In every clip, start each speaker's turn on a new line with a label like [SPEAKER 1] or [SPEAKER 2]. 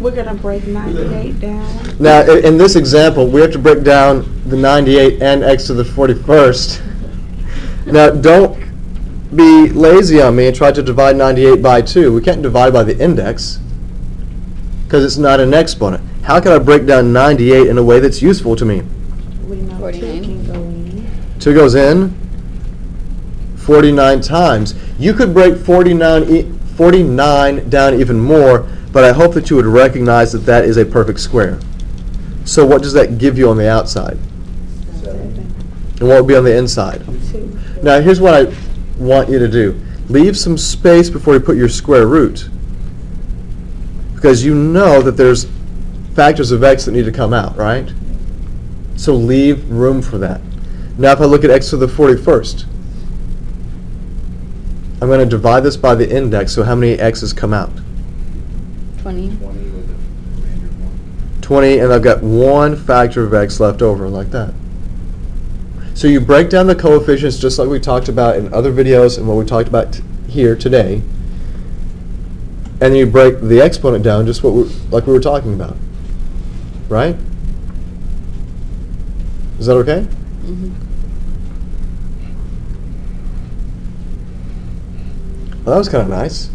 [SPEAKER 1] We're going to break 98 down.
[SPEAKER 2] Now, in this example, we have to break down the 98 and x to the 41st. Now, don't be lazy on me and try to divide 98 by 2. We can't divide by the index because it's not an exponent. How can I break down 98 in a way that's useful to me?
[SPEAKER 1] We know
[SPEAKER 3] 49.
[SPEAKER 1] 2 can go in.
[SPEAKER 2] 2 goes in 49 times. You could break 49 down even more, but I hope that you would recognize that that is a perfect square. So what does that give you on the outside?
[SPEAKER 1] 7.
[SPEAKER 2] And what would be on the inside?
[SPEAKER 1] 2.
[SPEAKER 2] Now, here's what I want you to do. Leave some space before you put your square root, because you know that there's factors of x that need to come out, right? So leave room for that. Now, if I look at x to the 41st, I'm going to divide this by the index, so how many x's come out?
[SPEAKER 3] 20.
[SPEAKER 2] 20, and I've got one factor of x left over, like that. So you break down the coefficients just like we talked about in other videos and what we talked about here today, and then you break the exponent down just like we were talking about, right? Is that okay?
[SPEAKER 3] Mm-hmm.
[SPEAKER 2] Well, that was kind of nice.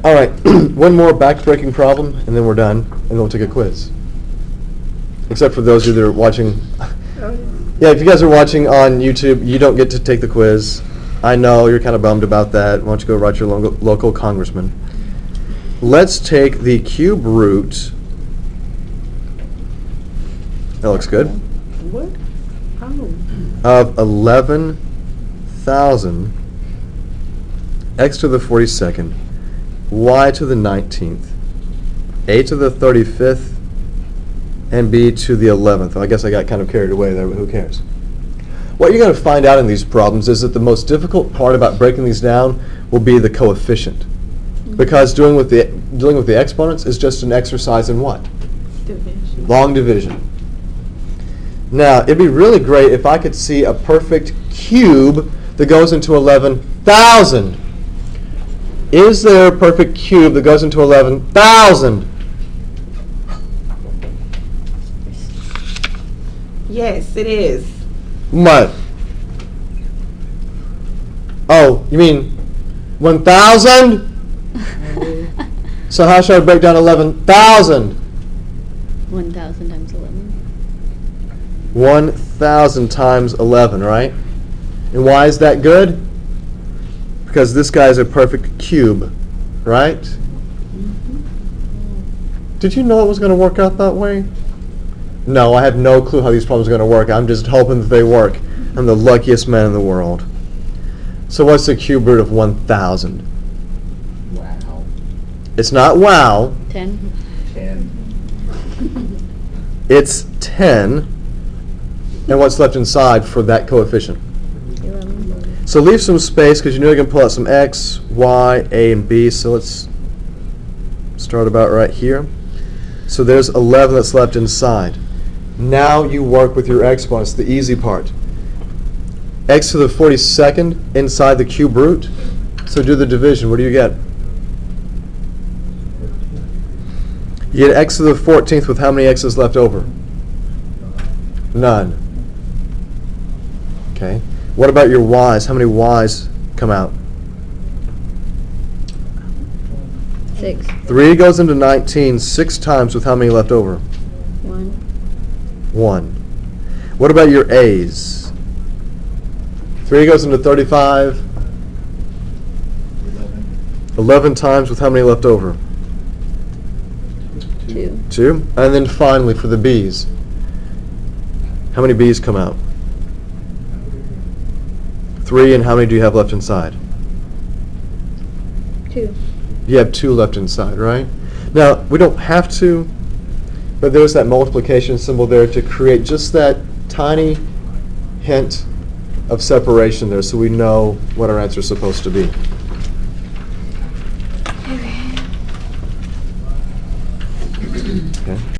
[SPEAKER 2] All right, one more back-breaking problem, and then we're done, and then we'll take a quiz. Except for those of you that are watching. Yeah, if you guys are watching on YouTube, you don't get to take the quiz. I know you're kind of bummed about that. Why don't you go write your local congressman. Let's take the cube root. That looks good.
[SPEAKER 1] What? Oh.
[SPEAKER 2] Of 11,000 x to the 42nd, y to the 19th, a to the 35th, and b to the 11th. Well, I guess I got kind of carried away there, but who cares? What you're going to find out in these problems is that the most difficult part about breaking these down will be the coefficient. Because dealing with the exponents is just an exercise in what?
[SPEAKER 1] Division.
[SPEAKER 2] Long division. Now, it'd be really great if I could see a perfect cube that goes into 11,000. Is there a perfect cube that goes into 11,000?
[SPEAKER 1] Yes, it is.
[SPEAKER 2] What? Oh, you mean 1,000? So how should I break down 11,000?
[SPEAKER 3] 1,000 times 11.
[SPEAKER 2] 1,000 times 11, right? And why is that good? Because this guy is a perfect cube, right? Did you know it was going to work out that way? No, I have no clue how these problems are going to work. I'm just hoping that they work. I'm the luckiest man in the world. So what's the cube root of 1,000?
[SPEAKER 4] Wow.
[SPEAKER 2] It's not wow.
[SPEAKER 3] 10.
[SPEAKER 4] 10.
[SPEAKER 2] It's 10. And what's left inside for that coefficient?
[SPEAKER 3] 11.
[SPEAKER 2] So leave some space because you know you can pull out some x, y, a, and b. So let's start about right here. So there's 11 that's left inside. Now you work with your exponents, the easy part. X to the 42nd inside the cube root. So do the division. What do you get? You get x to the 14th with how many x's left over? None. Okay. What about your y's? How many y's come out?
[SPEAKER 3] 6.
[SPEAKER 2] 3 goes into 19 6 times with how many left over?
[SPEAKER 3] 1.
[SPEAKER 2] 1. What about your a's? 3 goes into 35. 11 times with how many left over?
[SPEAKER 3] 2.
[SPEAKER 2] 2. And then finally for the b's. How many b's come out? 3, and how many do you have left inside?
[SPEAKER 3] 2.
[SPEAKER 2] You have 2 left inside, right? Now, we don't have to, but there's that multiplication symbol there to create just that tiny hint of separation there so we know what our answer is supposed to be. Okay.